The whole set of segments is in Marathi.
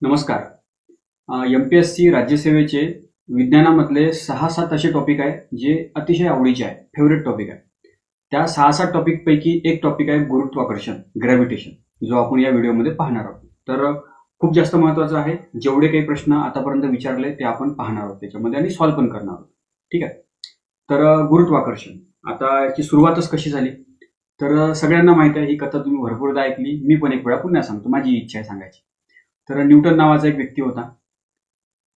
नमस्कार. MPSC राज्यसेवेचे विज्ञानामधले 6-7 असे टॉपिक आहे जे अतिशय आवडीचे आहे, फेवरेट टॉपिक आहे. त्या 6-7 टॉपिक पैकी एक टॉपिक आहे गुरुत्वाकर्षण, ग्रॅव्हिटेशन, जो आपण या व्हिडिओमध्ये पाहणार आहोत. तर खूप जास्त महत्वाचं आहे. जेवढे काही प्रश्न आतापर्यंत विचारले ते आपण पाहणार आहोत त्याच्यामध्ये आणि सॉल्व्ह पण करणार आहोत. ठीक आहे. तर गुरुत्वाकर्षण, आता याची सुरुवातच कशी झाली तर सगळ्यांना माहित आहे, ही कथा तुम्ही भरपूरदा ऐकली. मी पण एक वेळा पुन्हा सांगतो, माझी इच्छा आहे सांगायची. तर न्यूटन नावाचा एक व्यक्ती होता.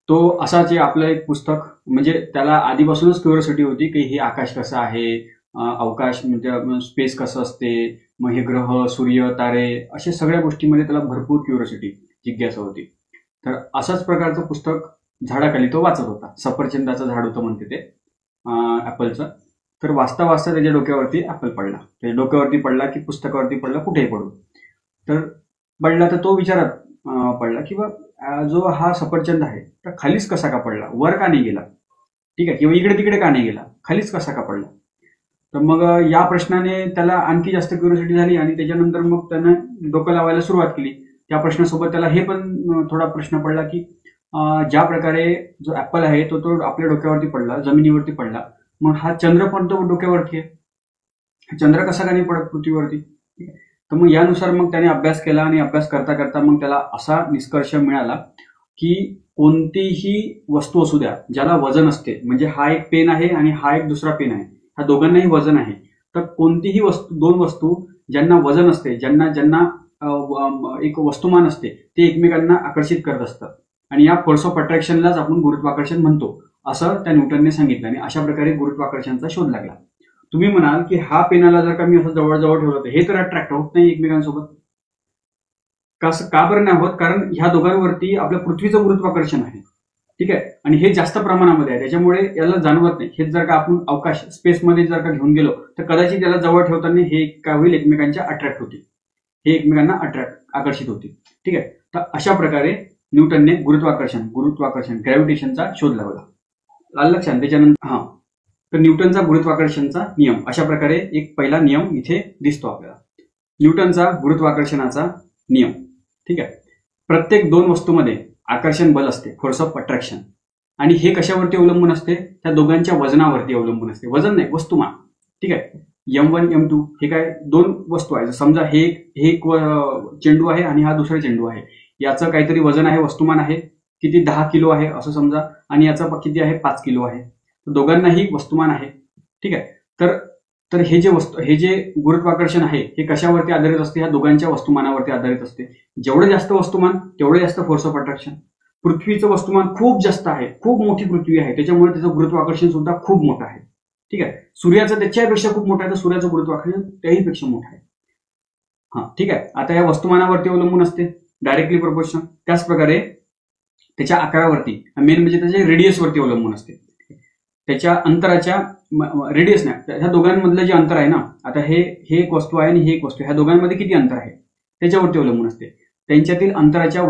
तो असाच आपलं एक पुस्तक, म्हणजे त्याला आधीपासूनच क्युरिओसिटी होती की हे आकाश कसं आहे, अवकाश म्हणजे स्पेस कसं असते, मग हे ग्रह, सूर्य, तारे, अशा सगळ्या गोष्टींमध्ये त्याला भरपूर क्युरिओसिटी, जिज्ञासा होती. तर अशाच प्रकारचं पुस्तक झाडाखाली तो वाचत होता. सफरचंदाचं झाड होतं म्हणते ते, ऍपलचं. तर वाचता वाचता त्याच्या डोक्यावरती ऍपल पडला. त्याच्या डोक्यावरती पडला की पुस्तकावरती पडला, कुठेही पडू. तर पडला तर तो विचारात पडला की जो हा सफरचंद आहे तर खालीच कसा का पडला, वर का नाही गेला, ठीक आहे, किंवा इकडे तिकडे का नाही गेला, खालीच कसा का पडला. तर मग या प्रश्नाने त्याला आणखी जास्त क्युरिओसिटी झाली आणि त्याच्यानंतर मग त्यानं डोकं लावायला सुरुवात केली. त्या प्रश्नासोबत त्याला हे पण थोडा प्रश्न पडला की ज्या प्रकारे जो ऍपल आहे तो आपल्या डोक्यावरती पडला, जमिनीवरती पडला, मग हा चंद्र पण तो डोक्यावरती आहे, चंद्र कसा का नाही पडत पृथ्वीवरती. ठीक आहे. तर मग यानुसार मग त्याने अभ्यास केला आणि अभ्यास करता करता मग त्याला असा निष्कर्ष मिळाला की कोणतीही वस्तू असू द्या ज्याला वजन असते, म्हणजे हा एक पेन आहे आणि हा एक दुसरा पेन आहे, ह्या दोघांनाही वजन आहे. तर कोणतीही वस्तू, दोन वस्तू ज्यांना वजन असते, ज्यांना ज्यांना एक वस्तुमान असते, ते एकमेकांना आकर्षित करत असतात आणि या फोर्स ऑफ अट्रॅक्शनलाच आपण गुरुत्वाकर्षण म्हणतो, असं त्या न्यूटनने सांगितलं. आणि अशा प्रकारे गुरुत्वाकर्षणाचा शोध लागला. तुम्ही म्हणाल की हा पेनाला जर का मी असं जवळजवळ ठेवलं तर हे तर अट्रॅक्ट होत नाही एकमेकांसोबत, का बरं नाही होत? कारण ह्या दोघांवरती आपल्या पृथ्वीचं गुरुत्वाकर्षण आहे. ठीक आहे. आणि हे जास्त प्रमाणामध्ये आहे, त्याच्यामुळे याला जाणवत नाही. हेच जर का आपण अवकाश, स्पेसमध्ये जर का घेऊन गेलो तर कदाचित याला जवळ ठेवताना हे काय होईल, एकमेकांच्या अट्रॅक्ट होतील, हे एकमेकांना आकर्षित होतील. ठीक आहे. तर अशा प्रकारे न्यूटनने गुरुत्वाकर्षण ग्रॅव्हिटेशनचा शोध लावला. लक्षात. त्याच्यानंतर तर न्यूटनचा गुरुत्वाकर्षणचा नियम, अशा प्रकारे एक पहिला नियम इथे दिसतो आपल्याला, न्यूटनचा गुरुत्वाकर्षणाचा नियम. ठीक आहे. प्रत्येक दोन वस्तूमध्ये आकर्षण बल असते, फोर्स ऑफ अट्रॅक्शन, आणि हे कशावरती अवलंबून असते, त्या दोघांच्या वजनावरती अवलंबून असते. वजन नाही, वस्तुमान. ठीक आहे. M1 M2 हे काय दोन वस्तू आहे. समजा हे एक चेंडू आहे आणि हा दुसरा चेंडू आहे, याचं काहीतरी वजन आहे, वस्तुमान आहे, किती 10 किलो आहे असं समजा, आणि याचं किती आहे, 5 किलो आहे. दोघांनाही वस्तुमान आहे. ठीक आहे. तर हे जे गुरुत्वाकर्षण आहे हे कशावरती आधारित असते, ह्या दोघांच्या वस्तुमानावरती आधारित असते. जेवढं जास्त वस्तुमान तेवढं जास्त फोर्स ऑफ अट्रॅक्शन. पृथ्वीचं वस्तुमान खूप जास्त आहे, खूप मोठी पृथ्वी आहे, त्याच्यामुळे त्याचं गुरुत्वाकर्षण सुद्धा खूप मोठं आहे. ठीक आहे. सूर्याचं त्याच्यापेक्षा खूप मोठं आहे, तर सूर्याचं गुरुत्वाकर्षण त्याही पेक्षा मोठं आहे. ठीक आहे. आता या वस्तुमानावरती अवलंबून असते, डायरेक्टली प्रोपोर्शनल. त्याच प्रकारे त्याच्या आकारावरती, मेन म्हणजे त्याच्या रेडियसवरती अवलंबून असते, त्याच्या अंतराच्या, रेडियस नाही, ह्या दोघांमधलं जे अंतर आहे ना, आता हे एक वस्तू आहे आणि हे एक वस्तू, ह्या दोघांमध्ये किती अंतर आहे त्याच्यावरती अवलंबून असते. त्यांच्यातील अंतराच्या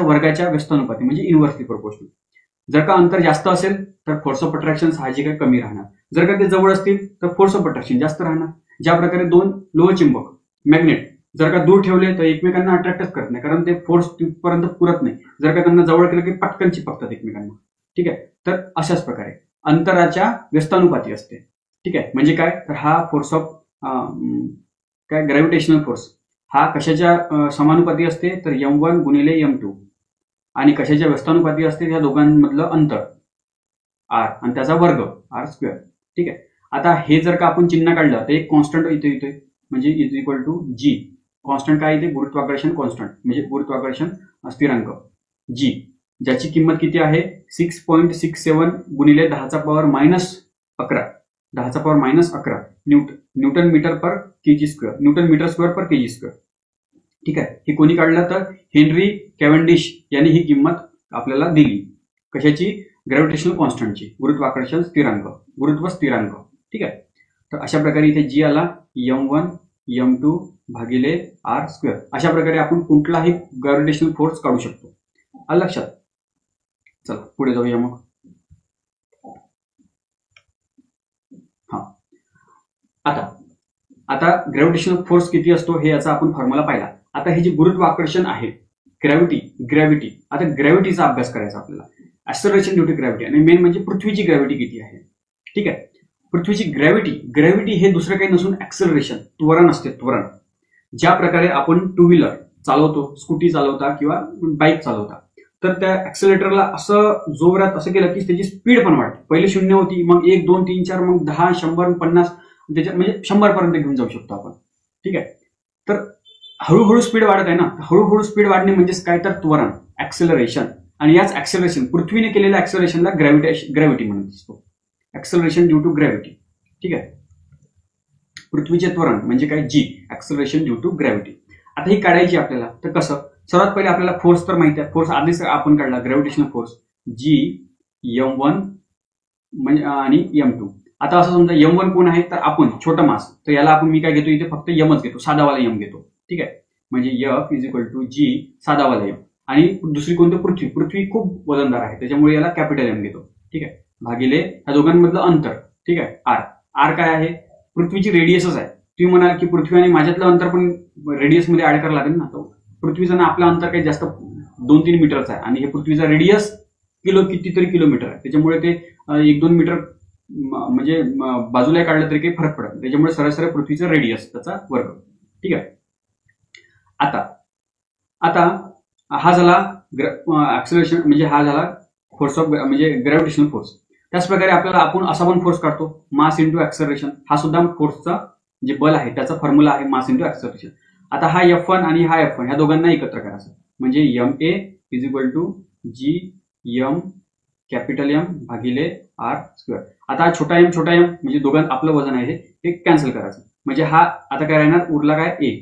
वर्गाच्या व्यस्तानुपाती, म्हणजे इनव्हर्सली प्रोपोर्शनल. जर का अंतर जास्त असेल तर फोर्स ऑफ अट्रॅक्शन साहजिक आहे, कमी राहणार. जर का ते जवळ असतील तर फोर्स ऑफ अट्रॅक्शन जास्त राहणार. ज्या प्रकारे दोन लोहचुंबक, मॅग्नेट, जर का दूर ठेवले तर एकमेकांना अट्रॅक्टच करत नाही, कारण ते फोर्स तिथपर्यंत पुरत नाही. जर का त्यांना जवळ केलं की पटकन चिपकतात एकमेकांना. ठीक आहे. तर अशाच प्रकारे अंतराच्या व्यस्तानुपाती असते. ठीक आहे. म्हणजे काय, तर हा फोर्स ऑफ ग्रॅव्हिटेशनल फोर्स हा कशाच्या समानुपाती असते, तर M1 गुणिले M2, आणि कशाच्या व्यस्तानुपाती असते, या दोघांमधलं अंतर R आणि त्याचा वर्ग R². ठीक आहे. आता हे जर का आपण चिन्ह काढलं तर एक कॉन्स्टंट इथे येतोय, म्हणजे is equal to G. Constant काय येते, गुरुत्वाकर्षण कॉन्स्टंट, म्हणजे गुरुत्वाकर्षण स्थिरांक G, ज्याची किंमत किती आहे, 6.67 गुणिले 10⁻11 newton metre per KG square, newton metre square per KG square. ठीक आहे. हे कोणी काढलं, तर हेनरी कॅव्हेंडिश यांनी ही किंमत आपल्याला दिली. कशाची, ग्रॅव्हिटेशनल कॉन्स्टंटची, गुरुत्वाकर्षण स्थिरांक, गुरुत्व स्थिरांक. ठीक आहे. तर अशा प्रकारे इथे G आला M1 M2 भागिले R². अशा प्रकारे आपण कुठलाही ग्रॅव्हिटेशनल फोर्स काढू शकतो. लक्षात. चला पुढे जाऊया मग. आता ग्रॅव्हिटेशनल फोर्स किती असतो हे याचा आपण फॉर्म्युला पाहिला. आता हे जे गुरुत्वाकर्षण आहे ग्रॅव्हिटी. आता ग्रॅव्हिटीचा अभ्यास करायचा आपल्याला. ऍक्सलरेशन ड्यू टू ग्रॅव्हिटी आणि मेन म्हणजे पृथ्वीची ग्रॅव्हिटी किती आहे. ठीक आहे. पृथ्वीची ग्रॅव्हिटी हे दुसरं काही नसून ऍक्सलरेशन, त्वरण असते, त्वरण. ज्या प्रकारे आपण टू व्हीलर चालवतो, स्कूटी चालवता किंवा बाईक चालवता, तर त्या ऍक्सिलेटरला असं जोरात असं केलं की त्याची स्पीड पण वाढते. पहिले 0 होती, मग 1, 2, 3, 4, मग 10, 100, 50, त्याच्या म्हणजे 100 पर्यंत घेऊन जाऊ शकतो आपण. ठीक आहे. तर हळूहळू स्पीड वाढत आहे ना. हळूहळू स्पीड वाढणे म्हणजेच काय, तर त्वरण, ऍक्सेलरेशन. आणि याच ऍक्सेलरेशन, पृथ्वीने केलेल्या ऍक्सेलरेशनला ग्रॅव्हिटी म्हणत असतो. Acceleration due to gravity. ठीक आहे. पृथ्वीचे त्वरण म्हणजे काय, G, acceleration due to gravity. आता ही काढायची आपल्याला. तर कसं, सर्वात पहिले आपल्याला फोर्स तर माहिती आहे. फोर्स आधीच आपण काढला, ग्रॅव्हिटेशनल फोर्स जी M1 म्हणजे आणि M2. आता असं समजा M1 कोण आहे, तर आपण छोटं मास, तर याला आपण मी काय घेतो इथे, फक्त Mच घेतो, साधावाला M घेतो. ठीक आहे. म्हणजे F is equal to G, साधावाला M. आणि दुसरी कोणतं, पृथ्वी खूप वजनदार आहे, त्याच्यामुळे याला कॅपिटल M घेतो. ठीक आहे. भागिले ह्या दोघांमधलं अंतर. ठीक आहे. आर काय आहे, पृथ्वीची रेडियसच आहे. तुम्ही म्हणाल की पृथ्वी आणि माझ्यातलं अंतर पण रेडियस मध्ये ऍड करावं लागेल ना. तो पृथ्वीचं ना आपलं अंतर काही जास्त 2-3 मीटरचं आहे आणि हे पृथ्वीचा रेडियस कितीतरी किलोमीटर आहे. त्याच्यामुळे ते 1-2 मीटर म्हणजे बाजूला काढलं तरी काही फरक पडत. त्याच्यामुळे सरासरी पृथ्वीचं रेडियस त्याचा वर्ग. ठीक आहे. आता हा झाला ऍक्सेलरेशन, म्हणजे हा झाला फोर्स ऑफ म्हणजे ग्रॅव्हिटेशनल फोर्स. त्याच प्रकारे आपल्याला आपण असा पण फोर्स काढतो, मास इंटू ऍक्सेलरेशन. हा सुद्धा फोर्सचा जे बल आहे त्याचा फॉर्म्युला आहे, मास इंटू ऍक्सेलरेशन. आता हा F1 आणि हा F1 ह्या दोघांना एकत्र करायचं, म्हणजे MA is equal to GM capital M भागिले R². आता छोटा M म्हणजे दोघांना आपलं वजन आहे हे कॅन्सल करायचं. म्हणजे हा आता काय राहणार, उरला काय, A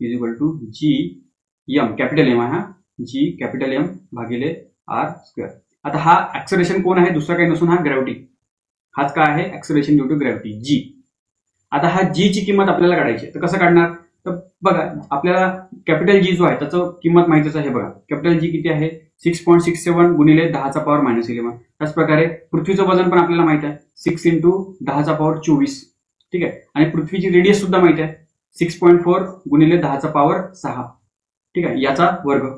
is equal to GM capital M आहे हा, G कॅपिटल M भागिले R². आता हा ऍक्सेलरेशन कोण आहे, दुसरा काही नसून हा ग्रॅव्हिटी. हाच काय आहे, acceleration due to gravity, G. आता हा G ची किंमत आपल्याला काढायची. तर कसं काढणार, तर बघा आपल्याला कॅपिटल G जो आहे त्याचं किंमत माहितीच आहे. बघा कॅपिटल G किती आहे, 6.67 गुणिले 10⁻⁻11. त्याच प्रकारे पृथ्वीचं वजन पण आपल्याला माहिती आहे, 6 इंटू 10⁻24. ठीक आहे. आणि पृथ्वीची रेडियस सुद्धा माहिती आहे, 6.4 गुणिले 10⁻6. ठीक आहे, याचा वर्ग.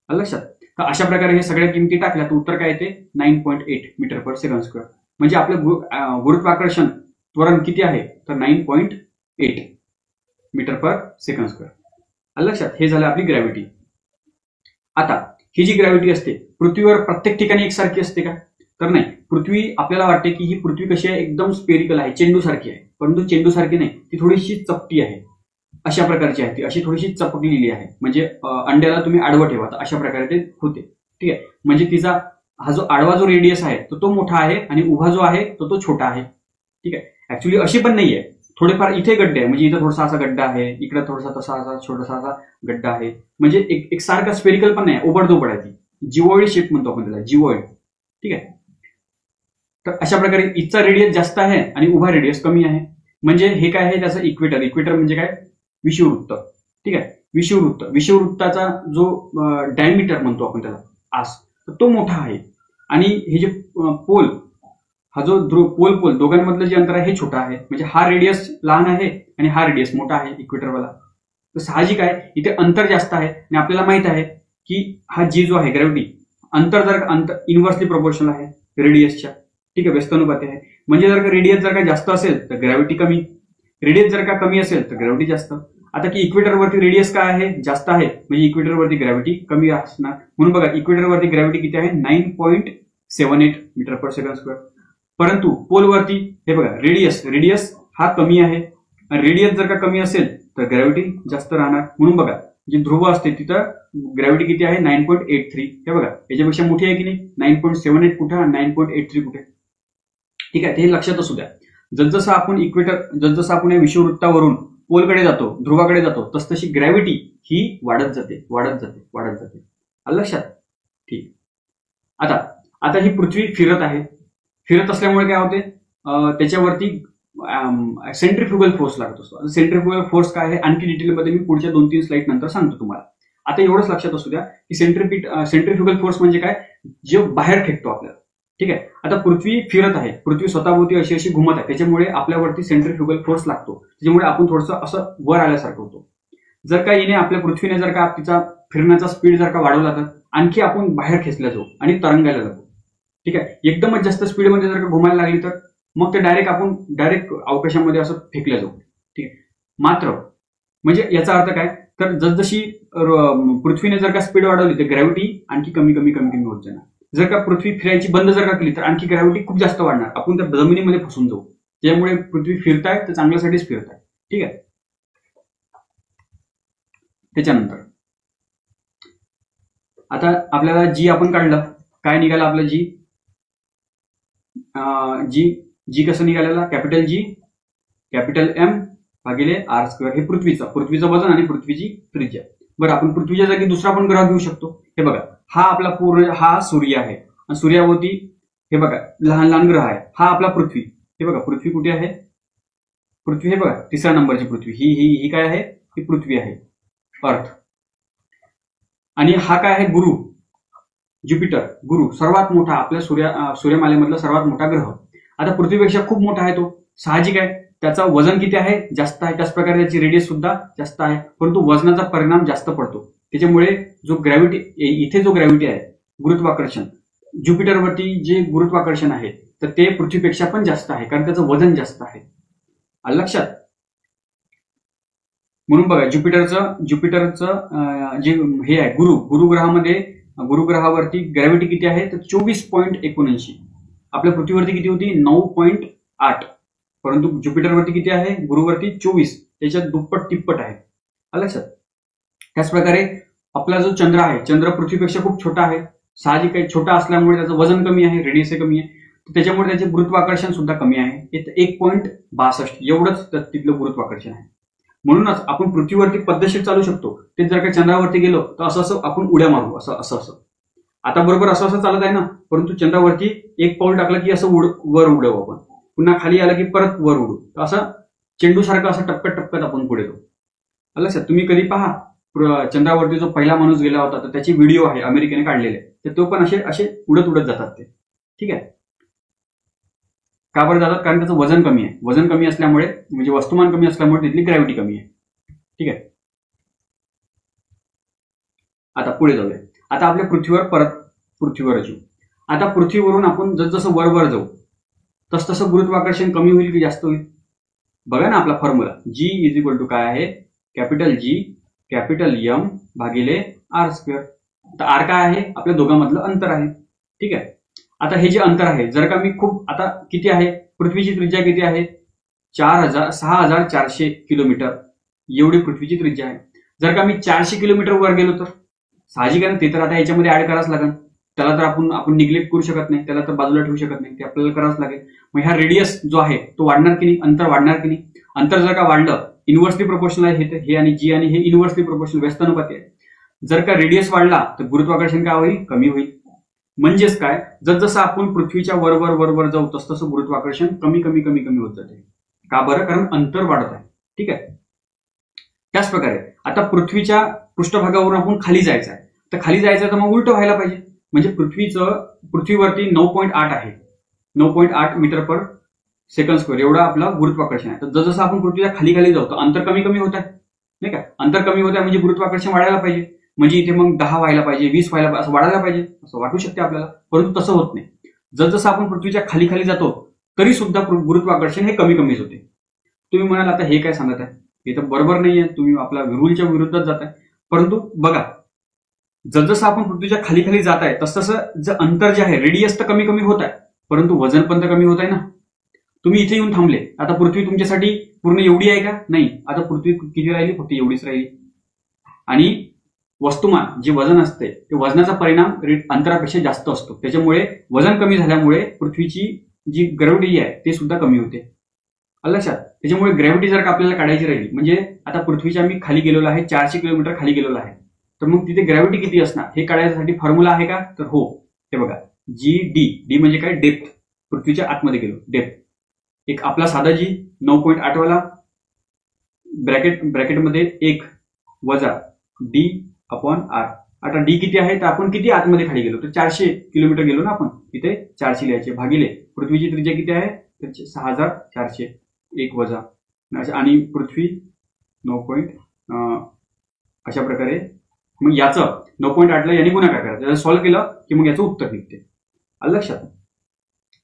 लक्षात. तर अशा प्रकारे हे सगळ्या किमती टाकल्या तर उत्तर काय येते, 9.8 मीटर पर सेकंड स्क्वेअर. म्हणजे आपलं गुरुत्वाकर्षण त्वरण किती आहे, तर 9.8 मीटर पर सेकंड स्क्वेअर. लक्षात. हे झालं आपली ग्रॅव्हिटी. आता ही जी ग्रॅव्हिटी असते पृथ्वीवर प्रत्येक ठिकाणी एकसारखी असते का, तर नाही. पृथ्वी आपल्याला वाटते की ही पृथ्वी कशी आहे, एकदम स्पेरिकल आहे, चेंडू सारखी आहे. परंतु चेंडू सारखी नाही, ती थोडीशी चपटी आहे. अशा प्रकारची आहे ती, अशी थोडीशी चपकलेली आहे. म्हणजे अंड्याला तुम्ही आडवं ठेवा तर अशा प्रकारे ते होते. ठीक आहे. म्हणजे तिचा हा जो आडवा जो रेडियस आहे तो मोठा आहे आणि उभा जो आहे तो छोटा आहे. ठीक आहे. ऍक्च्युली अशी पण नाहीये, थोडेफार इथे गड्डे आहे, म्हणजे इथं थोडासा असा गड्डा आहे, इकडे थोडासा तसा असा छोटासा असा गड्डा आहे. म्हणजे एक सारखा स्पेरिकल पण नाही, ओबडधोबड आहे ती. जिवॉइड शेप म्हणतो आपण त्याला, जिवॉइड. ठीक आहे. तर अशा प्रकारे इथचा रेडियस जास्त आहे आणि उभा रेडियस कमी आहे. म्हणजे हे काय आहे, त्याचं इक्वेटर म्हणजे काय, विषुववृत्त. ठीक आहे. विषुववृत्ताचा जो डायमीटर म्हणतो आपण त्याला, आस, तर तो मोठा आहे. आणि हे जे पोल, हा जो पोल दोघांमधलं जे अंतर आहे हे छोटा आहे. म्हणजे हा रेडियस लहान आहे आणि हा रेडियस मोठा आहे इक्वेटरवाला. तर साहजिक आहे इथे अंतर जास्त आहे. आणि आपल्याला माहित आहे की हा जी जो आहे ग्रॅव्हिटी, अंतर इन्व्हर्सली प्रोपोर्शनल आहे रेडियसच्या. ठीक आहे, व्यस्तानुपाती आहे. म्हणजे जर का रेडियस जर का जास्त असेल तर ग्रॅव्हिटी कमी, रेडियस जर का कमी असेल तर ग्रॅव्हिटी जास्त. आता की इक्वेटरवरती रेडियस काय आहे, जास्त आहे, म्हणजे इक्वेटरवरती ग्रॅव्हिटी कमी असणार. म्हणून बघा इक्वेटरवरती ग्रॅव्हिटी किती आहे, 9.78 मीटर पर सेकंड स्क्वेअर. परंतु पोलवरती हे बघा रेडियस हा कमी आहे. रेडियस जर का कमी असेल तर ग्रॅव्हिटी जास्त राहणार. म्हणून बघा जी ध्रुव असते तिथं ग्रॅव्हिटी किती आहे, 9.83. हे बघा याच्यापेक्षा मोठी आहे की नाही, 9.78 कुठे, 9.83 कुठे. ठीक आहे. ते लक्षात असू द्या. जसजसं आपण या विषुववृत्तावरून पोलकडे जातो, ध्रुवाकडे जातो, तसतशी ग्रॅव्हिटी ही वाढत जाते. लक्षात. ठीक. आता ही पृथ्वी फिरत आहे. फिरत असल्यामुळे काय होते, त्याच्यावरती सेंट्रिफ्युगल फोर्स लागत असतो. सेंट्रिफ्युगल फोर्स काय आहे आणखी डिटेलमध्ये मी पुढच्या 2-3 स्लाइड नंतर सांगतो तुम्हाला. आता एवढंच लक्षात असू द्या की सेंट्रिफ्युगल फोर्स म्हणजे काय, जे बाहेर फेकतो आपल्याला. ठीक आहे. आता पृथ्वी फिरत आहे, पृथ्वी स्वतःभोवती अशी घुमत आहे, त्याच्यामुळे आपल्यावरती सेंट्रिफ्युगल फोर्स लागतो. त्याच्यामुळे आपण थोडंसं असं वर आल्यासारखं होतो. जर का पृथ्वीने जर का तिचा फिरण्याचा स्पीड जर का वाढवला तर आणखी आपण बाहेर खेचल्या जाऊ आणि तरंगायला लागू. ठीक आहे, एकदमच जास्त स्पीडमध्ये जर का घुमायला लागली तर मग ते डायरेक्ट अवकाशामध्ये असं फेकल्या जाऊ. ठीक आहे, मात्र म्हणजे याचा अर्थ काय, तर जसजशी पृथ्वीने जर का स्पीड वाढवली तर ग्रॅव्हिटी आणखी कमी कमी कमी कमी होत जाणार. जर का पृथ्वी फिरायची बंद जर का केली तर आणखी ग्रॅव्हिटी खूप जास्त वाढणार, आपण त्या जमिनीमध्ये फसून जाऊ. त्यामुळे पृथ्वी फिरताय तर चांगल्यासाठीच फिरताय. ठीक आहे, त्याच्यानंतर आता आपल्याला जी आपण काढलं, काय निघालं आपलं जी जी कसं निघालेला, कॅपिटल जी कॅपिटल एम भागिले आर स्क्वेअर. हे पृथ्वीचं वजन आणि पृथ्वीची त्रिज्या. बरं, आपण पृथ्वीच्या जागी दुसरा पण ग्रह घेऊ शकतो. हे बघा, हा आपला पूर्ण हा सूर्य आहे आणि सूर्यावरती हे बघा लहान लहान ग्रह आहे. हा आपला पृथ्वी. हे बघा पृथ्वी कुठे आहे, पृथ्वी हे बघा तिसऱ्या नंबरची पृथ्वी. ही ही ही काय आहे, ही पृथ्वी आहे, अर्थ. आणि हा काय आहे, गुरु, ज्युपिटर, गुरु सर्वात मोठा आपल्या सूर्यमालेमधला सर्वात मोठा ग्रह. आता पृथ्वीपेक्षा खूप मोठा आहे तो, साहजिक आहे. त्याचं वजन किती आहे, जास्त आहे. त्याच प्रकारे त्याची रेडियस सुद्धा जास्त आहे, परंतु वजनाचा परिणाम जास्त पडतो. त्याच्यामुळे जो इथे जो ग्रॅव्हिटी आहे, गुरुत्वाकर्षण, ज्युपिटरवरती जे गुरुत्वाकर्षण आहे तर ते पृथ्वीपेक्षा पण जास्त आहे, कारण त्याचं वजन जास्त आहे. लक्षात. म्हणून बघा ज्युपिटरचं जे हे आहे गुरुग्रहामध्ये, गुरुग्रहावरती ग्रॅव्हिटी किती आहे तर 24.79. आपल्या पृथ्वीवरती किती होती, 9.8. परंतु ज्युपिटरवरती किती आहे, गुरुवरती 24. त्याच्यात दुप्पट तिप्पट आहे. लक्षात. त्याचप्रकारे आपला जो चंद्र आहे, चंद्र पृथ्वीपेक्षा खूप छोटा आहे. साहजिक आहे, छोटा असल्यामुळे त्याचं वजन कमी आहे, रेडियस कमी आहे, त्याच्यामुळे त्याचे गुरुत्वाकर्षण सुद्धा कमी आहे. 1.62 एवढंच तिथलं गुरुत्वाकर्षण आहे. म्हणूनच आपण पृथ्वीवरती पद्धतशीर चालू शकतो. ते जर का चंद्रावरती गेलो तर असं आपण उड्या मारू, असं आता बरोबर असं चालत आहे ना. परंतु चंद्रावरती एक पाऊल टाकलं की असं वर उडवू आपण, पुन्हा खाली आलं की परत वर उडू, असं चेंडू सारखं असं टप्प्यात आपण पुढे जाऊ. लक्षात. तुम्ही कधी पहा, चंद्रावरती जो पहिला माणूस गेला होता तर त्याची व्हिडिओ आहे, अमेरिकेने काढलेले, तर तो पण असे उडत जातात ते. ठीक आहे, का बरं जातात, कारण त्याचं वजन कमी आहे. वजन कमी असल्यामुळे म्हणजे वस्तुमान कमी असल्यामुळे तिथली ग्रॅव्हिटी कमी आहे. ठीक आहे, आता पुढे जाऊया. आता आपल्या पृथ्वीवर येऊ. आता पृथ्वीवरून आपण जसं वर जाऊ तसं गुरुत्वाकर्षण कमी होईल की जास्त होईल. बघा ना आपला formula, G is equal to काय आहे, कॅपिटल जी कॅपिटल एम भागिले आर स्क्वेअर. आता आर काय आहे, आपल्या दोघांमधलं अंतर आहे. ठीक आहे, आता हे जे अंतर आहे, जर का मी आता किती आहे, पृथ्वीची त्रिज्या किती आहे, 6400 किलोमीटर एवढी पृथ्वीची त्रिज्या आहे. जर का मी 400 किलोमीटर वर गेलो तर साहजिक आहे ना, ते तर आता याच्यामध्ये ऍड करावंच लागेल. त्याला तर आपण निग्लेक्ट करू शकत नाही, त्याला तर बाजूला ठेवू शकत नाही, ते आपल्याला करावंच लागेल. मग ह्या रेडियस जो आहे तो वाढणार की नाही, अंतर वाढणार की नाही. अंतर जर का वाढलं, इन्व्हर्सली प्रोपोर्शनल आहे हे आणि जी आणि हे इन्व्हर्सली प्रोपोर्शनल व्यस्तानुपाती आहे. जर का रेडियस वाढला तर गुरुत्वाकर्षण काय होईल, कमी होईल. म्हणजेच काय, जसं आपण पृथ्वीच्या वर जाऊ तसं गुरुत्वाकर्षण कमी होत जाते. का बरं, कारण अंतर वाढत आहे. ठीक आहे, त्याच प्रकारे आता पृथ्वीच्या पृष्ठभागावरून आपण खाली जायचं आहे, तर खाली जायचं तर मग उलट व्हायला पाहिजे. म्हणजे पृथ्वीवरती 9.8 आहे, 9.8 मीटर पर सेकंड स्क्वेअर एवढं आपलं गुरुत्वाकर्षण आहे. तर जसं आपण पृथ्वीच्या खाली जाऊ तर अंतर कमी होत आहे, नाही का. अंतर कमी होत आहे म्हणजे गुरुत्वाकर्षण वाढायला पाहिजे. म्हणजे इथे मग 10 व्हायला पाहिजे, 20 व्हायला पाहिजे, असं वाढायला पाहिजे, असं वाटू शकते आपल्याला. परंतु तसं होत नाही. जसं आपण पृथ्वीच्या खाली जातो तरी सुद्धा गुरुत्वाकर्षण हे कमीच होते. तुम्ही म्हणाल आता हे काय सांगत आहे, हे तर बरोबर नाहीये, तुम्ही आपल्या रूलच्या विरुद्धच जात आहे. परंतु बघा, जसं आपण पृथ्वीच्या खाली जात आहे तसं जे अंतर जे आहे, रेडियस तर कमी होत आहे, परंतु वजन पण तर कमी होत आहे ना. तुम्ही इथे येऊन थांबले, आता पृथ्वी तुमच्यासाठी पूर्ण एवढी आहे का, नाही. आता पृथ्वी किती राहिली, फक्त एवढीच राहिली. आणि वस्तुमान जे वजन असते ते वजनाचा परिणाम अंतरापेक्षा जास्त असतो. त्याच्यामुळे वजन कमी झाल्यामुळे पृथ्वीची जी ग्रॅव्हिटी आहे ते सुद्धा कमी होते. लक्षात. त्याच्यामुळे ग्रॅव्हिटी जर का आपल्याला काढायची राहिली, म्हणजे आता पृथ्वीच्या मी खाली गेलेलो आहे, 400 किलोमीटर खाली गेलेलो आहे, तर मग तिथे ग्रॅव्हिटी किती असणार हे काढायसाठी फॉर्म्युला आहे का, तर हो. हे बघा, डी म्हणजे काय, डेप्थ. पृथ्वीच्या आतमध्ये गेलो, डेप्थ. एक आपला साधा जी 9.8 वाला ब्रॅकेटमध्ये 1 वजा डी अपॉन आर. आता डी किती आहे, तर आपण किती आतमध्ये खाली गेलो, तर 400 किलोमीटर गेलो ना आपण, इथे 400 लिहायचे, भागिले पृथ्वीची त्रिज्या किती आहे, तर 6400, 1 वजा आणि पृथ्वी 9. अशा प्रकारे मग याचं 9.8ला याने गुणाकार करायचा, याला सॉल्व्ह केलं की मग याचं उत्तर निघते. आलं लक्षात?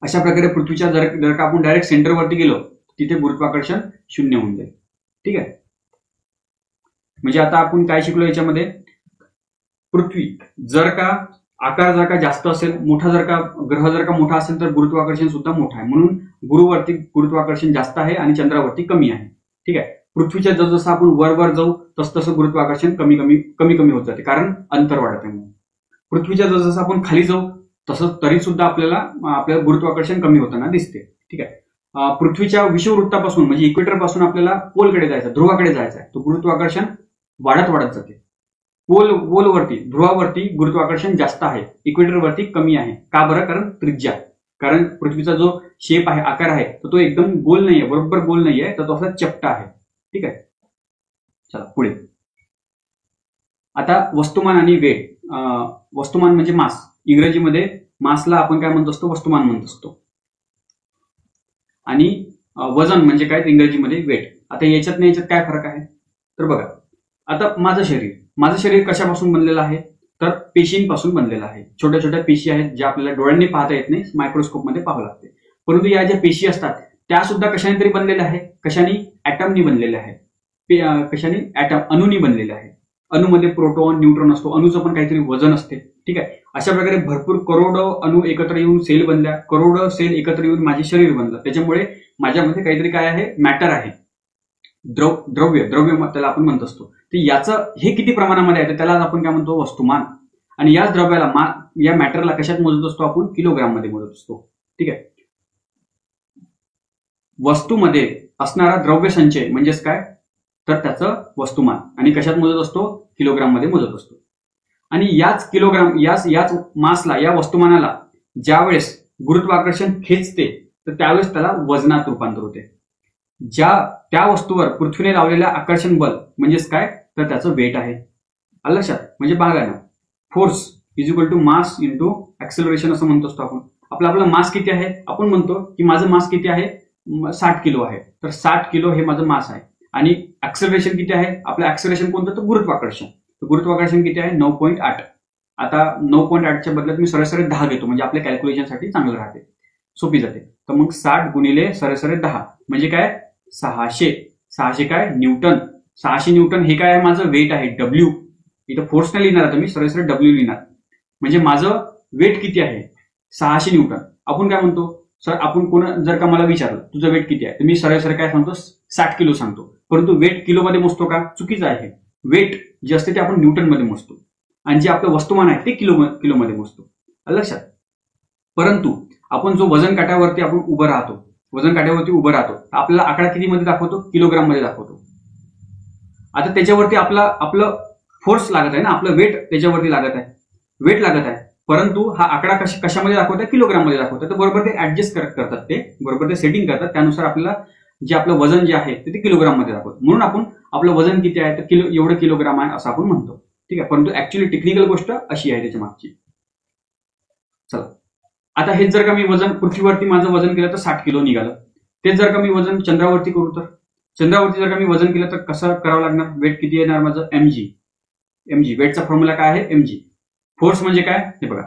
अशा प्रकारे पृथ्वीच्या जर का आपण डायरेक्ट सेंटरवरती गेलो तिथे गुरुत्वाकर्षण 0 होऊन जाईल. ठीक आहे. म्हणजे आता आपण काय शिकलो याच्यामध्ये, पृथ्वी जर का आकार जर का जास्त असेल, मोठा जर का ग्रह जर का मोठा असेल तर गुरुत्वाकर्षण सुद्धा मोठा आहे. म्हणून गुरुवरती गुरुत्वाकर्षण जास्त आहे आणि चंद्रावरती कमी आहे. ठीक आहे. पृथ्वीच्या जसं आपण वर जाऊ तसं गुरुत्वाकर्षण कमी कमी होत जाते, कारण अंतर वाढत आहे म्हणून. पृथ्वीच्या जसं आपण खाली जाऊ तसं तरी सुद्धा आपल्याला गुरुत्वाकर्षण कमी होताना दिसते. ठीक आहे. पृथ्वीच्या विषुववृत्तापासून म्हणजे इक्वेटर पासून आपल्याला पोलकडे जायचं, ध्रुवाकडे जायचं आहे, तर गुरुत्वाकर्षण वाढत जाते. पोलवरती ध्रुवावरती गुरुत्वाकर्षण जास्त आहे, इक्वेटरवरती कमी आहे. का बरं? कारण त्रिज्या. कारण पृथ्वीचा जो शेप आहे, आकार आहे, तर तो एकदम गोल नाहीये, बरोबर गोल नाहीये, तर तो असा चपटा आहे. ठीक आहे. चला पुढे. आता वस्तुमान आणि वेट. वस्तुमान म्हणजे मास. इंग्रजीमध्ये मासला आपण काय म्हणत असतो? वस्तुमान म्हणत असतो. आणि वजन म्हणजे काय? इंग्रजीमध्ये वेट. आता याच्यात काय फरक आहे? तर बघा, आता माझं शरीर कशापासून बनलेलं आहे? तर पेशींपासून बनलेलं आहे. छोट्या छोट्या पेशी आहेत ज्या आपल्याला डोळ्यांनी पाहता येत नाही, मायक्रोस्कोपमध्ये पाहावं लागते. परंतु या ज्या पेशी असतात त्या सुद्धा कशाने तरी बनलेल्या आहे. कशाने? ऍटमनी बनलेल्या आहे. कशाने? अणुनी बनलेल्या आहे. अणुमध्ये प्रोटॉन, न्यूट्रॉन असतो. अणुचं पण काहीतरी वजन असते. ठीक आहे. अशा प्रकारे भरपूर करोडो अणु एकत्र येऊन सेल बनल्या, करोडो सेल एकत्र येऊन माझे शरीर बनलं. त्याच्यामुळे माझ्यामध्ये काहीतरी काय आहे? मॅटर आहे, द्रव्य त्याला आपण म्हणत असतो. तर याचं हे किती प्रमाणामध्ये आहे तर त्याला आपण काय म्हणतो? वस्तुमान. आणि याच द्रव्याला, या मॅटरला कशात मोजत असतो आपण? किलोग्राम मध्ये मोजत असतो. ठीक आहे. वस्तूमध्ये असणारा द्रव्य संचय म्हणजेच काय? तर त्याचं वस्तुमान. आणि कशात मोजत असतो? किलोग्राम मध्ये मोजत असतो. आणि याच किलोग्राम, याच मासला, या वस्तुमानाला ज्यावेळेस गुरुत्वाकर्षण खेचते तर त्यावेळेस त्याला वजनात रूपांतर होते. त्या वस्तूवर पृथ्वीने लावलेल्या आकर्षण बल म्हणजेच काय? तर त्याचं वेट आहे. आलं लक्षात? म्हणजे बघा ना, force is equal to mass into acceleration असं म्हणतो असतो आपण. आपला मास किती आहे? आपण म्हणतो की माझं मास किती आहे? 60 किलो आहे. तर 60 किलो हे माझं मास आहे. आणि ऍक्सेलरेशन किती आहे? आपलं ऍक्सेलरेशन कोणतं? तर गुरुत्वाकर्षण. तर गुरुत्वाकर्षण किती आहे? 9.8. आता 9.8च्या बदल्यात मी सरसरी 10 घेतो, म्हणजे आपल्या कॅल्क्युलेशनसाठी चांगलं राहते, सोपी जाते. तर मग 60 गुणिले सरसरी 10 म्हणजे काय? 600 काय? न्यूटन. 600 न्यूटन हे काय आहे? माझं वेट आहे, डब्ल्यू. इथं फोर्स नाही लिहिणार आता मी, सरसरी डब्ल्यू लिहिणार. म्हणजे माझं वेट किती आहे? 600 न्यूटन. आपण काय म्हणतो? सर आपण जर का मला विचारलं तुझं वेट किती आहे, तर मी सरसरी काय सांगतो? 60 किलो सांगतो. परंतु वेट किलोमध्ये मोजतो का? चुकीचं आहे. वेट जे असते ते आपण न्यूटनमध्ये मोजतो आणि जे आपलं वस्तुमान आहे ते किलोमध्ये मोजतो. लक्षात? परंतु आपण जो वजन काट्यावरती आपण उभं राहतो, आपल्याला आकडा किती मध्ये दाखवतो? किलोग्राम मध्ये दाखवतो. आता त्याच्यावरती आपलं फोर्स लागत आहे ना, आपलं वेट त्याच्यावरती लागत आहे. परंतु हा आकडा कशामध्ये दाखवत आहे? किलोग्राम मध्ये दाखवत आहे. तर बरोबर ते ऍडजस्ट करतात, ते बरोबर ते सेटिंग करतात. त्यानुसार आपल्याला जे आपलं वजन जे आहे ते किलोग्राम मध्ये दाखवतं. म्हणून आपण आपलं वजन किती आहे तर एवढं किलोग्राम आहे असं आपण म्हणतो. ठीक आहे. परंतु ऍक्च्युअली टेक्निकल गोष्ट अशी आहे त्याच्या मागची. चला, आता हेच जर का मी वजन पृथ्वीवरती माझं वजन केलं तर 60 किलो निघालं. तेच जर का मी वजन चंद्रावरती करू तर चंद्रावरती जर का मी वजन केलं तर कसं करावं लागणार? वेट किती येणार माझं? mg. वेटचा फॉर्म्युला काय आहे? mg. फोर्स म्हणजे काय? हे बघा,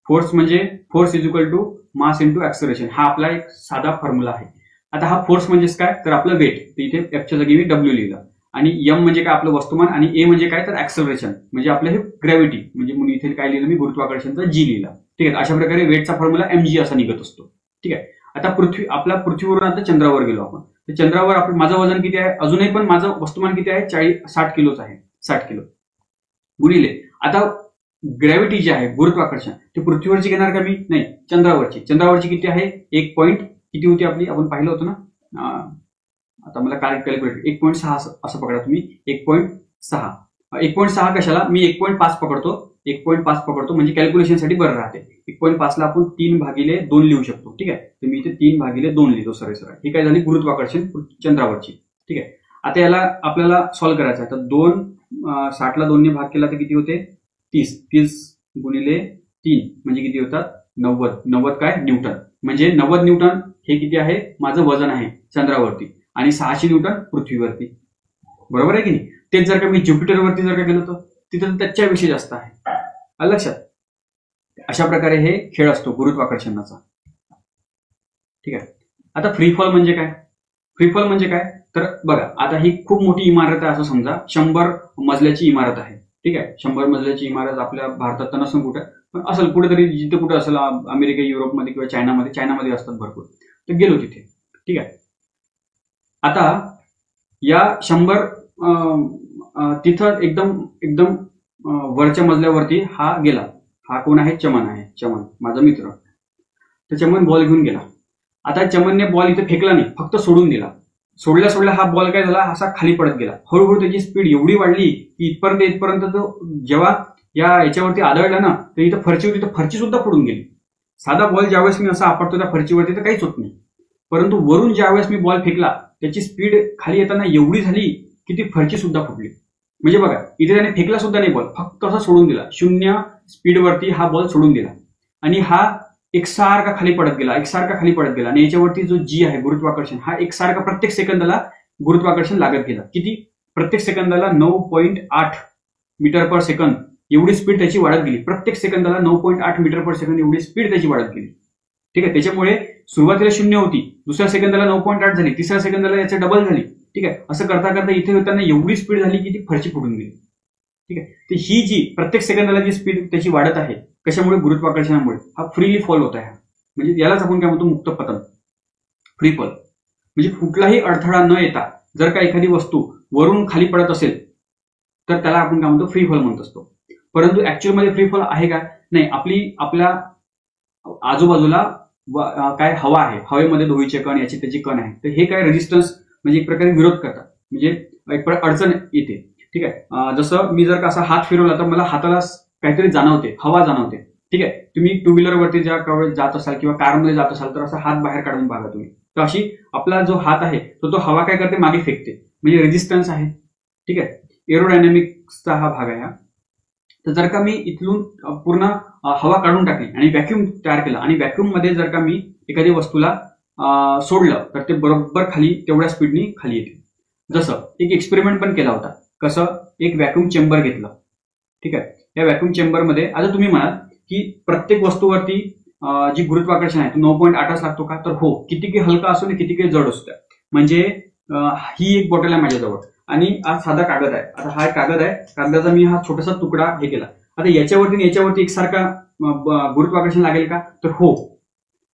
force is equal to mass into acceleration. हा आपला एक साधा फॉर्म्युला आहे. आता हा फोर्स म्हणजेच काय? तर आपलं वेट. इथे एफच्या जागी मी डब्ल्यू लिहिलं. आणि एम म्हणजे काय? आपलं वस्तुमान. आणि ए म्हणजे काय? तर ऍक्सेलरेशन म्हणजे आपलं हे ग्रॅव्हिटी. म्हणजे म्हणून इथे काय लिहिलं मी? गुरुत्वाकर्षणचा जी लिहिला. ठीक आहे. अशा प्रकारे वेटचा फॉर्म्युला mg असा निघत असतो. ठीक आहे. आता पृथ्वीवरून आता चंद्रावर गेलो आपण. तर चंद्रावर माझं वजन किती आहे? अजूनही पण माझं वस्तुमान किती आहे? 60 किलोच आहे. 60 किलो गुणिले आता ग्रॅव्हिटी जी आहे, गुरुत्वाकर्षण, ते पृथ्वीवरची घेणार का मी? नाही, चंद्रावरची किती आहे? 1 पॉईंट किती होती आपली? आपण पाहिलं होतं ना. आता मला काय कॅल्क्युलेट 1.6 असं पकडा तुम्ही. 1.6. 1.6 कशाला? मी 1.5 पकडतो म्हणजे कॅल्क्युलेशनसाठी बरं राहते. 1.5 ला आपण 3/2 लिहू शकतो. ठीक आहे. तर मी इथे 3/2 लिहितो सरळ. ही काय झाली? गुरुत्वाकर्षण चंद्रावरची. ठीक आहे. आता याला आपल्याला सॉल्व्ह करायचं आहे. तर 60 ला 2 ने भाग केला तर किती होते? 30 गुणिले 3 म्हणजे किती होतात? 90 काय? न्यूटन. म्हणजे 90 न्यूटन हे किती आहे? माझं वजन आहे चंद्रावरती. आणि 600 न्यूटन पृथ्वीवरती. बरोबर आहे की नाही? तेच जर का मी ज्युपिटरवरती जर का गेलो तर तिथं त्याच्यापेक्षा जास्त आहे. आलं लक्षात? अशा प्रकारे हे खेळ असतो गुरुत्वाकर्षणाचा. ठीक आहे. आता फ्रीफॉल म्हणजे काय? फ्रीफॉल म्हणजे काय तर बघा, आता ही खूप मोठी इमारत आहे असं समजा, 100 मजल्याची इमारत आहे. ठीक आहे. 100 मजल्याची इमारत आपल्या भारतात तर नसून कुठे, पण असेल कुठेतरी, जिथे कुठे असेल, अमेरिका, युरोपमध्ये किंवा चायनामध्ये असतात भरपूर. तर गेलो तिथे. ठीक आहे. आता या 100 तिथं एकदम एकदम वरच्या मजल्यावरती हा गेला. हा कोण आहे? चमन आहे. चमन माझा मित्र. तर चमन बॉल घेऊन गेला. आता चमनने बॉल इथे फेकला नाही, फक्त सोडून दिला. सोडल्या हा बॉल काय झाला, असा खाली पडत गेला. हळूहळू त्याची स्पीड एवढी वाढली की इथपर्यंत तो जेव्हा याच्यावरती आदळला ना, तर इथं फरची होती, तर फरची सुद्धा पडून गेली. साधा बॉल ज्यावेळेस मी असा आपटतो त्या फरचीवरती तर काहीच होत नाही, परंतु वरून ज्यावेळेस मी बॉल फेकला त्याची स्पीड खाली येताना एवढी झाली की ती फरची सुद्धा फुटली. म्हणजे बघा, इथे त्याने फेकला सुद्धा नाही बॉल, फक्त असा सोडून दिला. 0 स्पीडवरती हा बॉल सोडून दिला आणि हा एकसारखा खाली पडत गेला. आणि याच्यावरती जो जी आहे गुरुत्वाकर्षण, हा एकसारखा प्रत्येक सेकंदाला गुरुत्वाकर्षण लागत गेला. किती? प्रत्येक सेकंदाला 9.8 मीटर पर सेकंद एवढी स्पीड त्याची वाढत गेली. प्रत्येक सेकंदाला 9.8 मीटर पर सेकंद एवढी स्पीड त्याची वाढत गेली. ठीक आहे. त्याच्यामुळे सुरुवातीला 0 होती, दुसऱ्या सेकंदाला 9.8 झाली, तिसऱ्या सेकंदाला याच्या डबल झाली. ठीक आहे. असं करता करता इथे होताना एवढी स्पीड झाली की ती फरची फुटून गेली. ठीक आहे. तर ही जी प्रत्येक सेकंदाला जी स्पीड त्याची वाढत आहे, कशामुळे? गुरुत्वाकर्षणामुळे. हा फ्रीली फॉल होत आहे. म्हणजे यालाच आपण काय म्हणतो? मुक्त पतन, फ्री फॉल. म्हणजे कुठलाही अडथळा न येता जर का एखादी वस्तू वरून खाली पडत असेल तर त्याला आपण काय म्हणतो? फ्री फॉल म्हणत असतो. परंतु ऍक्च्युअल मध्ये फ्री फॉल आहे का? नाही. आपल्या आजूबाजूला काय हवा आहे, हवेमध्ये धुळीचे कण, याची त्याची कण आहे, तर हे काय रेजिस्टन्स म्हणजे एक प्रकारे विरोध करतात, म्हणजे एक अडचण येते. ठीक आहे. जसं मी जर का असा हात फिरवला तर मला हाताला काहीतरी जाणवते, हवा जाणवते. ठीक आहे. तुम्ही टू व्हीलरवरती जात असाल किंवा कारमध्ये जात असाल तर असा हात बाहेर काढून बघा तुम्ही, तर अशी आपला जो हात आहे तो हवा काय करते? मागे फेकते, म्हणजे रेजिस्टन्स आहे. ठीक आहे. एरोडायनामिक्सचा हा भाग आहे. तर जर का मी इथून पूर्ण हवा काढून टाकली आणि व्हॅक्यूम तयार केला, आणि व्हॅक्यूम मध्ये जर का मी एखाद्या वस्तूला सोडलं तर ते बरोबर खाली तेवढ्या स्पीडनी खाली येते. जसं एक एक्सपेरिमेंट पण केला होता. कसं? एक व्हॅक्यूम चेंबर घेतलं. ठीक आहे. या व्हॅक्यूम चेंबरमध्ये आता तुम्ही म्हणाल की प्रत्येक वस्तूवरती जी गुरुत्वाकर्षण आहे तो 9.8 लागतो का? तर हो. किती काही हलका असो आणि किती काही जड असतो. म्हणजे ही एक बॉटल आहे माझ्याजवळ आणि आज साधा कागद आहे. आता हा कागद आहे, कागदाचा मी हा छोटासा तुकडा हे केला. आता याच्यावरती एकसारखा गुरुत्वाकर्षण लागेल का? तर हो.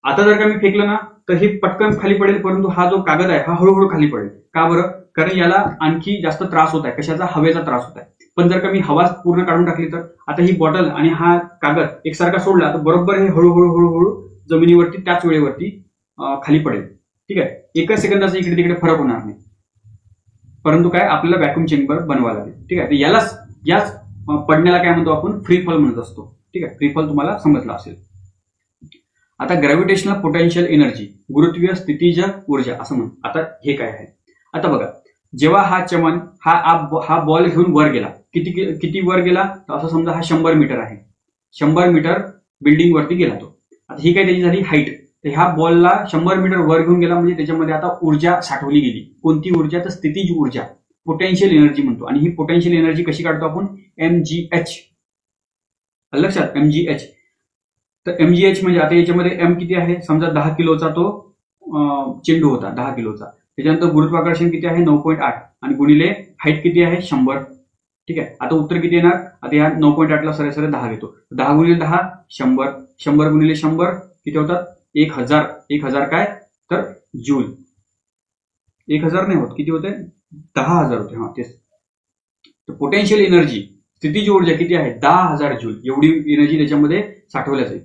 आता जर का मी फेकलं ना तर हे पटकन खाली पडेल, परंतु हा जो कागद आहे हा हळूहळू खाली पडेल. का बरं? कारण याला आणखी जास्त त्रास होत आहे. कशाचा? हवेचा त्रास होत आहे. पण जर का मी हवा पूर्ण काढून टाकली तर आता ही बॉटल आणि हा कागद एकसारखा सोडला तर बरोबर हे हळूहळू जमिनीवरती त्याच वेळेवरती खाली पडेल. ठीक आहे. एका सेकंदाचा इकडे तिकडे फरक होणार नाही, परंतु काय? आपल्याला व्हॅक्यूम चेंबर बनवायला लागेल. ठीक आहे. याच पडण्याला काय म्हणतो आपण? फ्री फॉल म्हणत असतो. ठीक आहे. फ्री फॉल तुम्हाला समजला असेल. आता ग्रॅव्हिटेशनल पोटेन्शियल एनर्जी, गुरुत्वीय स्थितीज ऊर्जा असं म्हणतो. आता हे काय आहे? आता बघा, जेव्हा हा चमन हा बॉल घेऊन वर गेला, किती वर गेला? तर असं समजा हा 100 मीटर आहे. 100 मीटर बिल्डिंग वरती गेला तो. आता ही काय त्याची झाली हाईट. तर ह्या बॉलला 100 मीटर वर घेऊन गेला, म्हणजे त्याच्यामध्ये आता ऊर्जा साठवली गेली. कोणती ऊर्जा? तर स्थितीज ऊर्जा, पोटेन्शियल एनर्जी म्हणतो. आणि ही पोटेन्शियल एनर्जी कशी काढतो आपण? MgH. लक्षात? MgH. तर MgH म्हणजे आता याच्यामध्ये M किती आहे? समजा 10 किलोचा तो चेंडू होता, 10 किलोचा. त्याच्यानंतर गुरुत्वाकर्षण किती आहे? 9.8 आणि गुणिले हाईट किती आहे? 100. ठीक आहे. आता उत्तर किती येणार? आता या 9.8ला सरासरी 10 घेतो. 10 गुणिले 10 100. 100 गुणिले 100 किती होतात? 1000. 1000 काय? तर जूल. 1000 नाही होत, किती होते? 10,000 होते. हा तेच. तर पोटेन्शियल एनर्जी, स्थितीज ऊर्जा किती आहे? 10,000 जूल. एवढी एनर्जी त्याच्यामध्ये साठवल्या जाईल.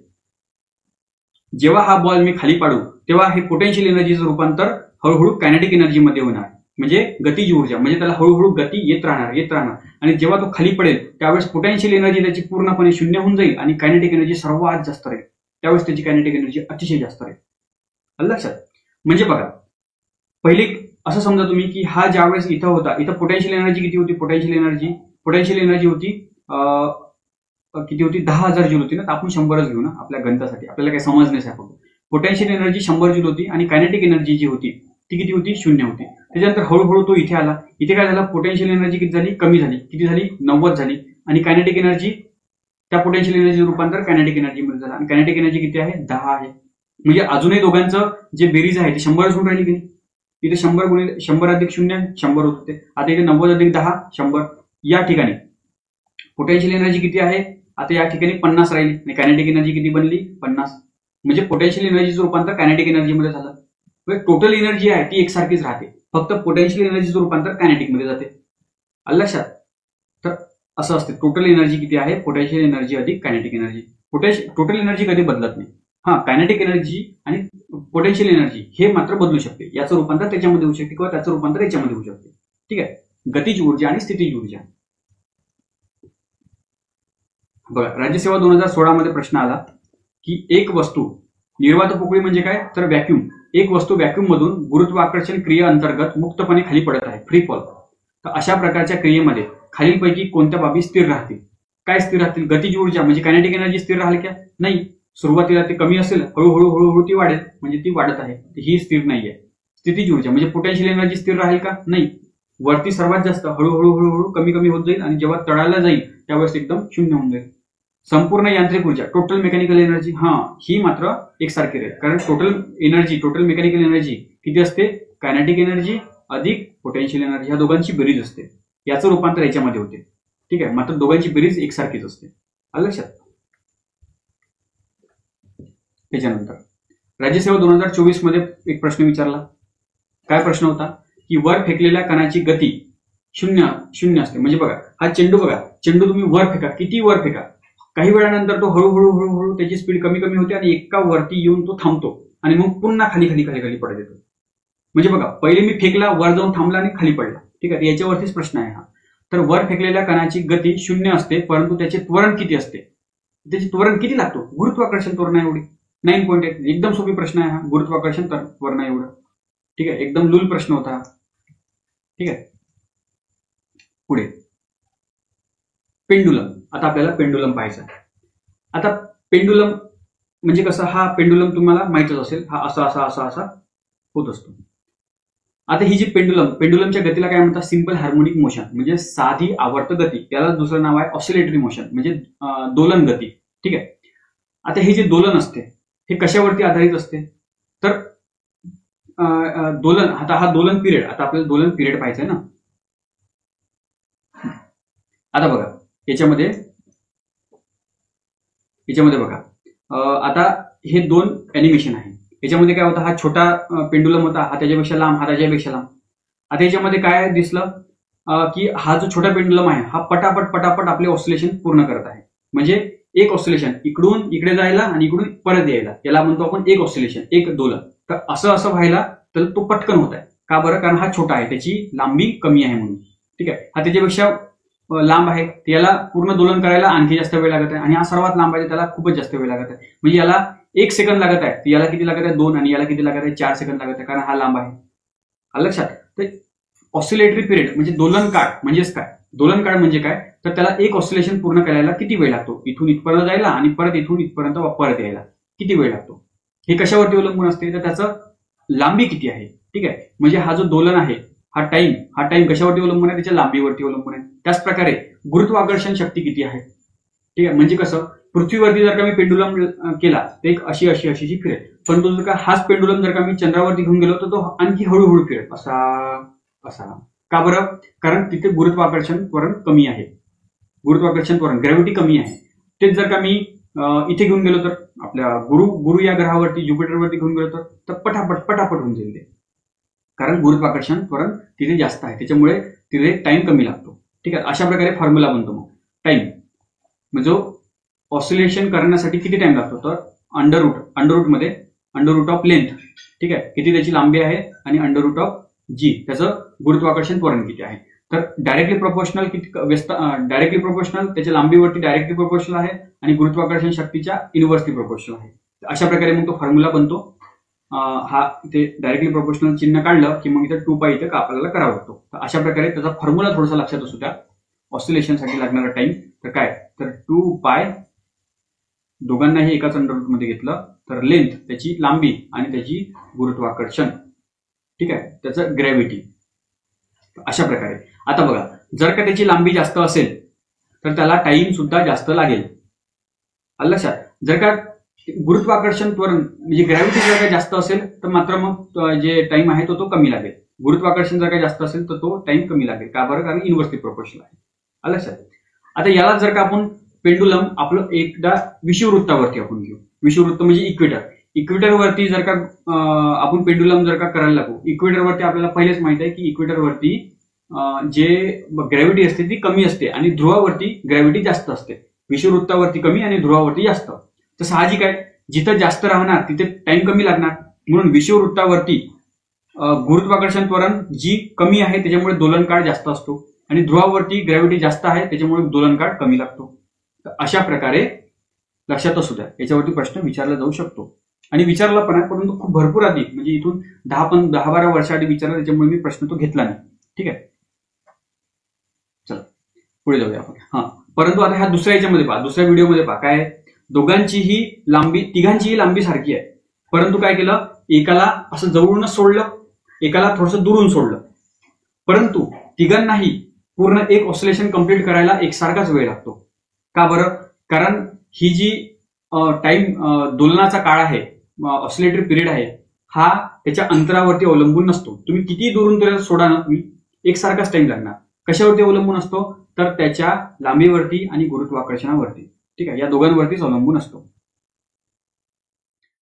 जेव्हा हा बॉल मी खाली पाडू तेव्हा हे पोटेन्शियल एनर्जीचं रूपांतर हळूहळू कायनेटिक एनर्जीमध्ये होणार, म्हणजे गतीज ऊर्जा. म्हणजे त्याला हळूहळू गती येत राहणार. आणि जेव्हा तो खाली पडेल त्यावेळेस पोटेन्शियल एनर्जी त्याची पूर्णपणे 0 होऊन जाईल आणि कायनेटिक एनर्जी सर्वात जास्त राहील. त्यावेळेस त्याची कायनेटिक एनर्जी अतिशय जास्त राहील. लक्षात? म्हणजे बघा, पहिले असं समजा तुम्ही की हा ज्यावेळेस इथं होता, इथं पोटेन्शियल एनर्जी किती होती? पोटेन्शियल एनर्जी होती किती होती? 10,000 जूल होती ना. तर आपण 100च घेऊ ना आपल्या गणितासाठी, आपल्याला काही समजण्यासाठी. पोटेन्शियल एनर्जी 100 जूल होती आणि कायनेटिक एनर्जी जी होती ती किती होती? 0 होती. त्याच्यानंतर हळूहळू तो इथे आला. इथे काय झालं? पोटेन्शियल एनर्जी किती झाली? कमी झाली. किती झाली? 90 झाली. आणि कायनेटिक एनर्जी त्या पोटेन्शियल एनर्जी रूपांतर कायनेटिक एनर्जीमध्ये झालं आणि कायनेटिक एनर्जी किती आहे 10 आहे. म्हणजे अजूनही दोघांचं जे बेरीज आहे ते 100 होऊन राहिली की नाही. इथे 100 अधिक 0 100 होत होते. आता इथे 90 अधिक 10 100. या ठिकाणी पोटेन्शियल एनर्जी किती आहे आता या ठिकाणी 50 राहिली आणि कायनेटिक एनर्जी किती बनली 50. म्हणजे पोटेन्शियल एनर्जीचं रूपांतर कायनेटिक एनर्जीमध्ये झालं. टोटल एनर्जी आहे ती एकसारखीच राहते, फक्त पोटेन्शियल एनर्जीचं रूपांतर कायनेटिक मध्ये जाते. आलं लक्षात. तर असं असते टोटल एनर्जी किती आहे पोटेन्शियल एनर्जी अधिक कायनेटिक एनर्जी. टोटल एनर्जी कधी बदलत नाही. हा कायनेटिक एनर्जी आणि पोटेन्शियल एनर्जी हे मात्र बदलू शकते. याचं रूपांतर त्याच्यामध्ये होऊ शकते किंवा त्याचं रूपांतर याच्यामध्ये होऊ शकते. ठीक आहे. गतिज ऊर्जा आणि स्थितीज ऊर्जा. बघा राज्यसेवा 2016 मध्ये प्रश्न आला की एक वस्तू निर्वात पोकळी म्हणजे काय तर व्हॅक्यूम. एक वस्तू व्हॅक्यूम मधून गुरुत्वाकर्षण क्रिये अंतर्गत मुक्तपणे खाली पडत आहे फ्री फॉल. तर अशा प्रकारच्या क्रियेमध्ये खालीलपैकी कोणत्या बाबी स्थिर राहतील. काय स्थिर राहतील. गतिज ऊर्जा म्हणजे कायनेटिक एनर्जी स्थिर राहील का नाही. सुरुवातीला ते कमी असेल हळूहळू हळूहळू ती वाढेल म्हणजे ती वाढत आहे ही स्थिर नाहीये. स्थितीज ऊर्जा म्हणजे पोटेन्शियल एनर्जी स्थिर राहील का नाही. वरती सर्वात जास्त हळूहळू हळूहळू कमी कमी होत जाईल आणि जेव्हा तळाला जाईल त्यावेळेस एकदम शून्य होऊन जाईल. संपूर्ण यांत्रिक ऊर्जा टोटल मेकॅनिकल एनर्जी ही मात्र एकसारखी राहील कारण टोटल मेकॅनिकल एनर्जी किती असते कायनेटिक एनर्जी अधिक पोटेन्शियल एनर्जी ह्या दोघांची बेरीज असते. याचं रूपांतर याच्यामध्ये होते. ठीक आहे. मात्र दोघांची बेरीज एकसारखीच असते. आलं लक्षात. त्याच्यानंतर राज्यसेवा 2024 मध्ये एक प्रश्न विचारला. काय प्रश्न होता की वर फेकलेल्या कणाची गती शून्य असते. म्हणजे बघा हा चेंडू तुम्ही वर फेका किती वर फेका काही वेळानंतर तो हळूहळू हळूहळू त्याची स्पीड कमी कमी होते आणि एका वरती येऊन तो थांबतो आणि मग पुन्हा खाली खाली खाली खाली पडत येतो. म्हणजे बघा पहिले मी फेकला वर जाऊन थांबला आणि खाली पडला. ठीक आहे. याच्यावरतीच प्रश्न आहे हा. तर वर फेकलेल्या कणाची गती 0 असते परंतु त्याचे त्वरण किती असते. त्याचे त्वरण किती लागतो. गुरुत्वाकर्षण त्वरण आहे एवढी 9.8. एकदम सोपी प्रश्न आहे हा. गुरुत्वाकर्षण त्वरण आहे एवढं. ठीक आहे. एकदम लूल प्रश्न होता. ठीक आहे. पुढे पेंडुलम. आता आपल्याला पेंडुलम पाहायचा. आता पेंडुलम म्हणजे कसं हा पेंडुलम तुम्हाला माहितच असेल. हा असा असा असा असा होत असतो. आता ही जी पेंडुलमच्या गतीला काय म्हणतात सिंपल हार्मोनिक मोशन म्हणजे साधी आवर्त गती. याला दुसरं नाव आहे ऑसिलेटरी मोशन म्हणजे दोलन गती. ठीक आहे. आता हे जे दोलन असते हे कशावरती आधारित असते तर दोलन. आता हा दोलन पिरियड आता आपल्याला दोलन पिरियड पाहायचं आहे ना. आता बघा याच्यामध्ये बघा आता हे 2 अॅनिमेशन आहे. याच्यामध्ये काय होतं हा छोटा पेंडुलम होता हा त्याच्यापेक्षा लांब हा त्याच्यापेक्षा लांब. आता याच्यामध्ये काय दिसलं की हा जो छोटा पेंडुलम आहे हा पटापट आपले ऑसिलेशन पूर्ण करत आहे. म्हणजे एक ऑसिलेशन इकडून इकडे जायला आणि इकडून परत यायला याला म्हणतो आपण एक ऑसिलेशन एक दोलन. तर असं व्हायला तर तो पटकन होत आहे. का बरं कारण हा छोटा आहे त्याची लांबी कमी आहे म्हणून. ठीक आहे. हा त्याच्यापेक्षा लांब आहे याला पूर्ण दोलन करायला आणखी जास्त वेळ लागत आहे आणि हा सर्वात लांब आहे त्याला खूपच जास्त वेळ लागत आहे. म्हणजे याला 1 सेकंद लागत आहे याला किती लागत आहे 2 आणि याला किती लागत आहे 4 सेकंद लागत आहे कारण हा लांब आहे. आलं लक्षात. तर ऑसिलेटरी पिरियड म्हणजे दोलन काळ म्हणजेच काय. दोलन काळ म्हणजे काय तर त्याला एक ऑसिलेशन पूर्ण करायला किती वेळ लागतो. इथून इथपर्यंत जायला आणि परत इथून इथपर्यंत परत यायला किती वेळ लागतो. हे कशावरती अवलंबून असते तर त्याचं लांबी किती आहे. ठीक आहे. म्हणजे हा जो दोलन आहे हा टाइम कशावरती अवलंबून आहे त्याच्या लांबीवरती अवलंबून आहे. त्याच प्रकारे गुरुत्वाकर्षण शक्ती किती आहे. ठीक आहे. म्हणजे कसं पृथ्वीवरती जर का मी पेंडुलम केला तर एक अशी फिरेल परंतु जर का हाच पेंडुलम जर का मी चंद्रावरती घेऊन गेलो तर तो आणखी हळूहळू फिरेल असा. का बरं कारण तिथे गुरुत्वाकर्षण त्वरण कमी आहे. गुरुत्वाकर्षण त्वरण ग्रॅव्हिटी कमी आहे. तेच जर का मी इथे घेऊन गेलो तर आपल्या गुरु या ग्रहावरती ज्युपिटरवरती घेऊन गेलो तर पटापट होऊन जाईल ते कारण गुरुत्वाकर्षण त्वरण तिथे जास्त आहे त्याच्यामुळे तिथे टाइम कमी लागतो. ठीक आहे. अशा प्रकारे फॉर्म्युला बनतो. मग टाइम म्हणजे ऑसिलेशन करण्यासाठी किती टाइम लागतो तर अंडररूट मध्ये अंडररूट ऑफ लेंथ. ठीक आहे. किती त्याची लांबी आहे आणि अंडररूट ऑफ जी त्याचं गुरुत्वाकर्षण त्वरण किती आहे. तर डायरेक्टली प्रोपोर्शनल त्याच्या लांबीवरती डायरेक्टली प्रोपोर्शनल आहे आणि गुरुत्वाकर्षण शक्तीच्या इनव्हर्सली प्रोपोर्शनल आहे. अशा प्रकारे मग तो फॉर्म्युला बनतो. हा ते डायरेक्टली प्रोपोर्शनल चिन्ह काढलं की मग इथं 2π इथं आपल्याला करावा लागतो. तर अशा प्रकारे त्याचा फॉर्म्युला थोडासा लक्षात असू द्या. ऑसिलेशनसाठी लागणारा टाइम तर काय तर 2π दोघांनाही एकाच अंडररूट मध्ये घेतलं तर लेंथ त्याची लांबी आणि त्याची गुरुत्वाकर्षण. ठीक आहे. त्याचं ग्रॅव्हिटी. अशा प्रकारे आता बघा जर का त्याची लांबी जास्त असेल तर त्याला टाइम सुद्धा जास्त लागेल. आलं लक्षात. जर का गुरुत्वाकर्षण त्वरण म्हणजे ग्रॅव्हिटी जर का जास्त असेल तर मात्र मग जे टाइम आहे तो कमी लागेल. गुरुत्वाकर्षण जर का जास्त असेल तर तो टाइम कमी लागेल. का बरं? कारण इन्व्हर्सली प्रोपोर्शनल आहे. आलं लक्षात. आता याला जर का आपण पेंडुलम आपलं एकदा विषुववृत्तावरती आपण घेऊ. विषुववृत्त म्हणजे इक्वेटर. इक्वेटरवरती जर का आपण पेंडुलम जर का करायला लागू, इक्वेटरवरती आपल्याला पहिलेच माहित आहे की इक्वेटरवरती जे ग्रॅव्हिटी असते ती कमी असते आणि ध्रुवावरती ग्रॅव्हिटी जास्त असते. विषुववृत्तावरती कमी आणि ध्रुवावरती जास्त. तर साहजिक आहे जिथं जास्त राहणार तिथे टाइम कमी लागणार. म्हणून विषुववृत्तावरती गुरुत्वाकर्षण त्वरण जी कमी आहे त्याच्यामुळे दोलन काळ जास्त असतो आणि ध्रुवावरती ग्रॅव्हिटी जास्त आहे त्याच्यामुळे दोलन काळ कमी लागतो. तर अशा प्रकारे लक्षात असू द्या. याच्यावरती प्रश्न विचारला जाऊ शकतो आणि विचारला पण आहे, परंतु खूप भरपूर आधी म्हणजे इथून 10-12 वर्षाआधी विचारला, त्याच्यामुळे मी प्रश्न तो घेतला नाही. ठीक आहे, चला पुढे जाऊया आपण. परंतु आता ह्या दुसऱ्या याच्यामध्ये पहा, दुसऱ्या व्हिडिओमध्ये पहा काय दोघांचीही लांबी, तिघांचीही लांबी सारखी आहे, परंतु काय केलं, एकाला असं जवळूनच सोडलं, एकाला थोडंसं दुरून सोडलं. परंतु तिघांनाही पूर्ण एक ऑसिलेशन कंप्लीट करायला एकसारखाच वेळ लागतो. का बरं? कारण ही जी टाइम दोलनाचा काळ आहे, ऑसिलेटरी पिरियड आहे, हा त्याच्या अंतरावरती अवलंबून नसतो. तुम्ही किती दुरून त्याला सोडा ना, तुम्ही एकसारखाच टाइम लागणार. कशावरती अवलंबून असतो? तर त्याच्या लांबीवरती आणि गुरुत्वाकर्षणावरती. ठीक आहे, या दोघांवरतीच अवलंबून असतो.